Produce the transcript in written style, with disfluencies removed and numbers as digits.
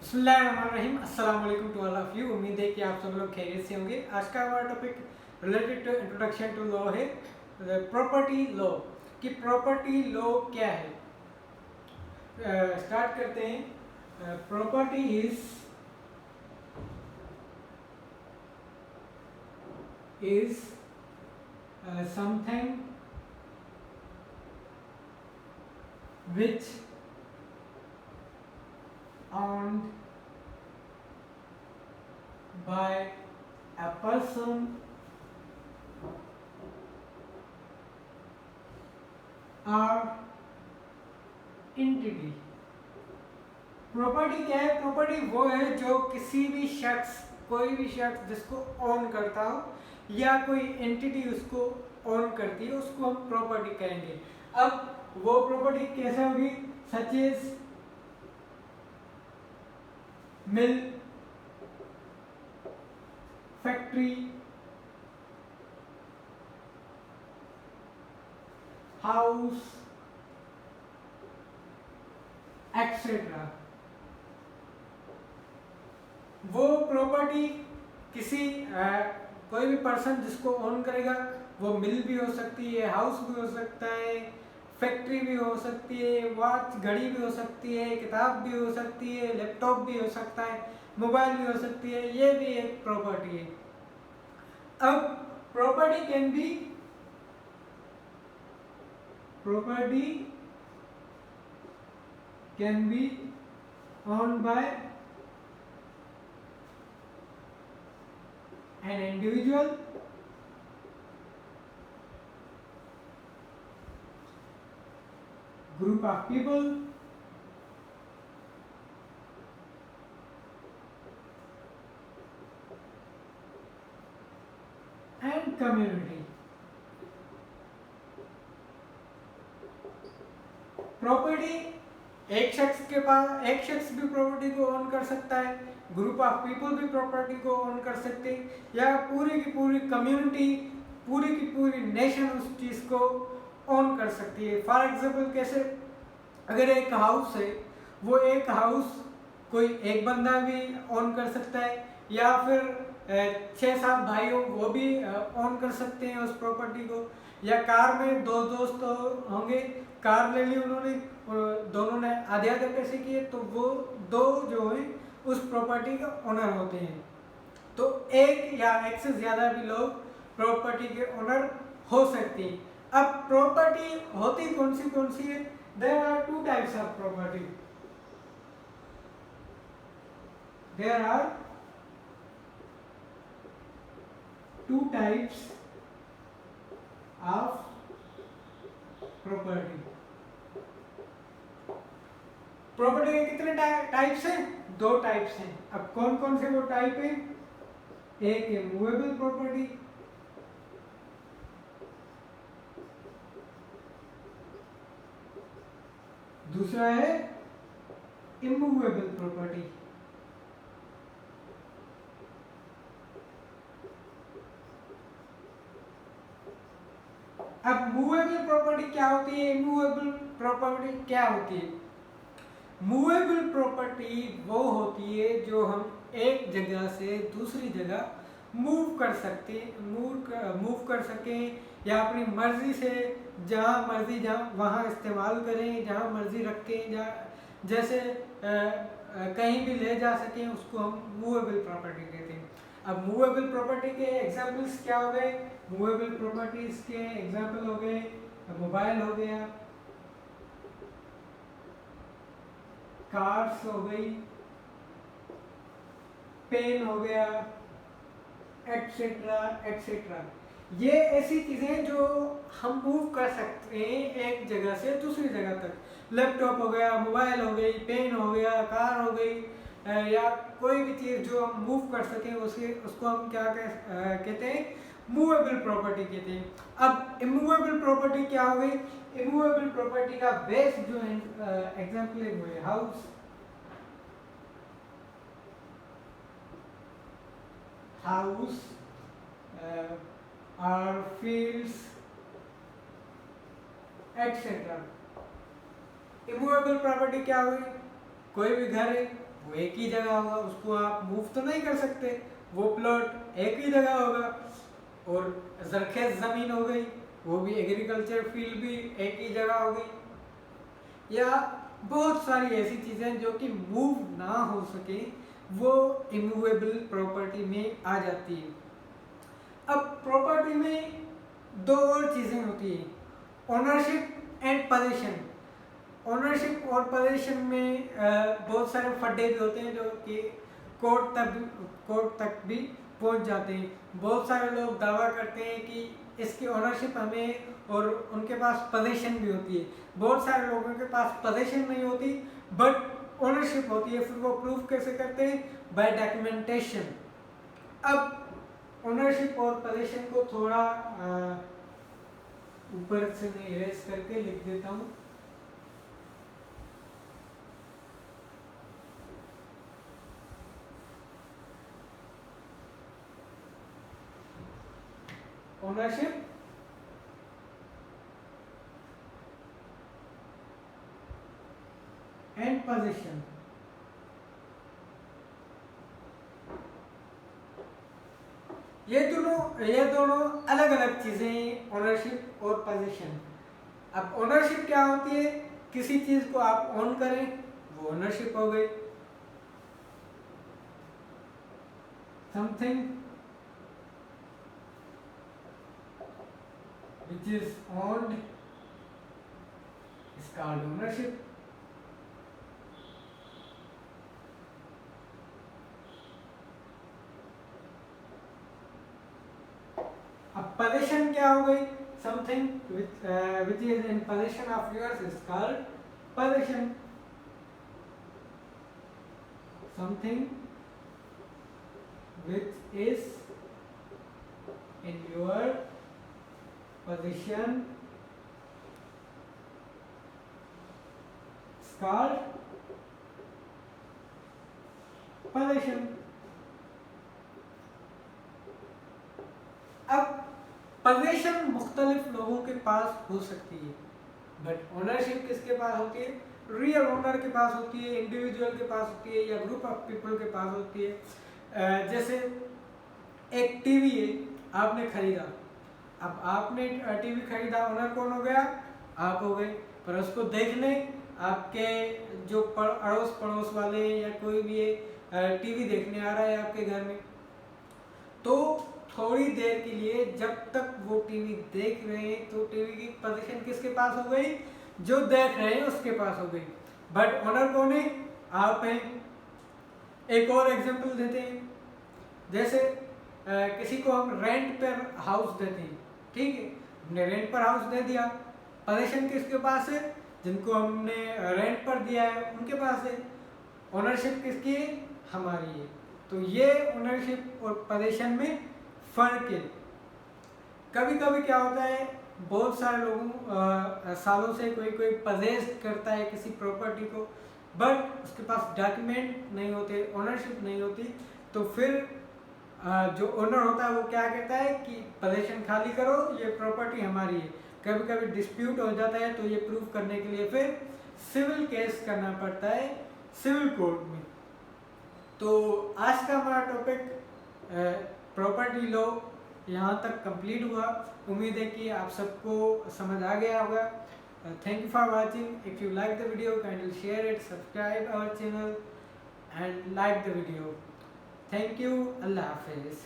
बिस्मिल्लाहिर्रहमानिर्रहीम। अस्सलाम वालेकुम टू ऑल ऑफ यू। उम्मीद है कि आप सब लोग खैरियत से होंगे। आज का हमारा topic related to introduction to law है, प्रॉपर्टी लॉ। कि प्रॉपर्टी लॉ क्या है। स्टार्ट करते हैं। Property is something which owned by a person or entity। Property क्या है? प्रॉपर्टी वो है जो किसी भी शख्स, कोई भी शख्स जिसको ओन करता हो या कोई एंटिटी उसको ओन करती है, उसको हम प्रॉपर्टी कहेंगे। अब वो प्रॉपर्टी कैसे होगी? सच एज मिल, फैक्ट्री, हाउस, एक्सेट्रा। वो प्रॉपर्टी किसी कोई भी पर्सन जिसको ओन करेगा, वो मिल भी हो सकती है, हाउस भी हो सकता है, फैक्ट्री भी हो सकती है, वॉच घड़ी भी हो सकती है, किताब भी हो सकती है, लैपटॉप भी हो सकता है, मोबाइल भी हो सकती है। ये भी एक प्रॉपर्टी है। अब property can be owned by an individual, group of people, and community। Property एक शख्स के पास, एक शख्स भी प्रॉपर्टी को ओन कर सकता है, ग्रुप ऑफ पीपल भी प्रॉपर्टी को ओन कर सकते हैं, या पूरी की पूरी कम्युनिटी, पूरी की पूरी नेशन उस चीज को ओन कर सकती है। फॉर एग्जाम्पल कैसे? अगर एक हाउस है, वो एक हाउस कोई एक बंदा भी ओन कर सकता है, या फिर 6-7 भाई हो वो भी ओन कर सकते हैं उस प्रॉपर्टी को। या कार में दो दोस्त होंगे, कार ले ली उन्होंने, दोनों ने आधे आधे पैसे किए, तो वो दो जो है उस प्रॉपर्टी के ओनर होते हैं। तो एक या एक से ज्यादा भी लोग प्रॉपर्टी के ओनर हो सकते हैं। अब प्रॉपर्टी होती कौन सी है? There are two types of property. There are two types of property. Property के कितने टाइप्स हैं? 2 टाइप्स हैं। अब कौन कौन से वो टाइप है? एक है मूवेबल प्रॉपर्टी, दूसरा है इमूवेबल प्रॉपर्टी। अब मूवेबल प्रॉपर्टी क्या होती है, इमूवेबल प्रॉपर्टी क्या होती है? मूवेबल प्रॉपर्टी वो होती है जो हम एक जगह से दूसरी जगह मूव कर सकें, या अपनी मर्जी से जहाँ मर्जी जहाँ वहाँ इस्तेमाल करें, जहाँ मर्जी रखें, जहाँ जैसे कहीं भी ले जा सकें, उसको हम मूवेबल प्रॉपर्टी कहते हैं। अब मूवेबल प्रॉपर्टी के एग्जाम्पल्स क्या हो गए? मूवेबल प्रॉपर्टीज के एग्जाम्पल हो गए, मोबाइल हो गया, कार्स हो गई, पेन हो गया, एक्सेट्रा एक्सेट्रा। ये ऐसी चीजें जो हम मूव कर सकते हैं एक जगह से दूसरी जगह तक। लैपटॉप हो गया, मोबाइल हो गई, पेन हो गया, कार हो गई, या कोई भी चीज जो हम मूव कर सकें, उसको हम क्या कहते हैं? मूवेबल प्रॉपर्टी कहते हैं। अब इमूवेबल प्रॉपर्टी क्या हो गई? इमूवेबल प्रॉपर्टी का बेस्ट जो एग्जाम्पल है वो है हाउस, और fields etc। इमूवेबल प्रॉपर्टी क्या हुई? कोई भी घर है, वो एक ही जगह होगा, उसको आप मूव तो नहीं कर सकते, वो प्लॉट एक ही जगह होगा। और जरखेज ज़मीन हो गई, वो भी एग्रीकल्चर फील्ड भी एक ही जगह हो गई। या बहुत सारी ऐसी चीज़ें जो कि मूव ना हो सके, वो इमूवेबल प्रॉपर्टी में आ जाती है। अब प्रॉपर्टी में दो और चीज़ें होती हैं, ओनरशिप एंड पोजीशन। ओनरशिप और पोजीशन में बहुत सारे फड्डे भी होते हैं जो कि कोर्ट तक भी पहुंच जाते हैं। बहुत सारे लोग दावा करते हैं कि इसकी ओनरशिप हमें, और उनके पास पोजीशन भी होती है। बहुत सारे लोगों के पास पोजीशन नहीं होती बट ओनरशिप होती है। फिर वो प्रूफ कैसे करते हैं? By documentation. अब ओनरशिप और पोजीशन को थोड़ा ऊपर से मैं इरेज करके लिख देता हूँ। ओनरशिप एंड पोजीशन, ये दोनों अलग अलग चीजें, ओनरशिप और पोजीशन। अब ओनरशिप क्या होती है? किसी चीज को आप ओन करें, वो ओनरशिप हो गई। Something which is owned is called ownership. अब possession क्या हो गई? Something which is in possession of yours is called possession. Something which is in your possession is called possession. अब पोजीशन मुख्तलिफ लोगों के पास हो सकती है, बट ओनरशिप किसके पास होती है? रियल ओनर के पास होती है, इंडिविजुअल के पास होती है, या ग्रुप ऑफ पीपल के पास होती है। जैसे एक टीवी है, आपने खरीदा। अब आपने टीवी खरीदा, ओनर कौन हो गया? आप हो गए। पर उसको देखने आपके जो अड़ोस पड़ोस वाले या कोई भी टीवी देखने आ रहा है आपके घर में, तो थोड़ी देर के लिए जब तक वो टीवी देख रहे हैं तो टीवी की पोजीशन किसके पास हो गई? जो देख रहे हैं उसके पास हो गई, बट ओनर कौन है? आप हैं। एक और एग्जांपल देते हैं, जैसे किसी को हम रेंट पर हाउस देते हैं, ठीक है, हमने रेंट पर हाउस दे दिया, पोजीशन किसके पास है? जिनको हमने रेंट पर दिया है उनके पास है। ओनरशिप किसकी है? हमारी है। तो ये ओनरशिप और पोजीशन में फर्क है। कभी कभी क्या होता है, बहुत सारे लोगों सालों से कोई पजेस करता है किसी प्रॉपर्टी को, बट उसके पास डॉक्यूमेंट नहीं होते, ओनरशिप नहीं होती, तो फिर जो ओनर होता है वो क्या कहता है कि पोजीशन खाली करो, ये प्रॉपर्टी हमारी है। कभी कभी डिस्प्यूट हो जाता है, तो ये प्रूव करने के लिए फिर सिविल केस करना पड़ता है सिविल कोर्ट में। तो आज का हमारा टॉपिक प्रॉपर्टी लॉ यहाँ तक कंप्लीट हुआ। उम्मीद है कि आप सबको समझ आ गया होगा। Thank you for watching. If you like the video, kindly share it, subscribe our channel and like the video. Thank you. अल्लाह हाफिज़।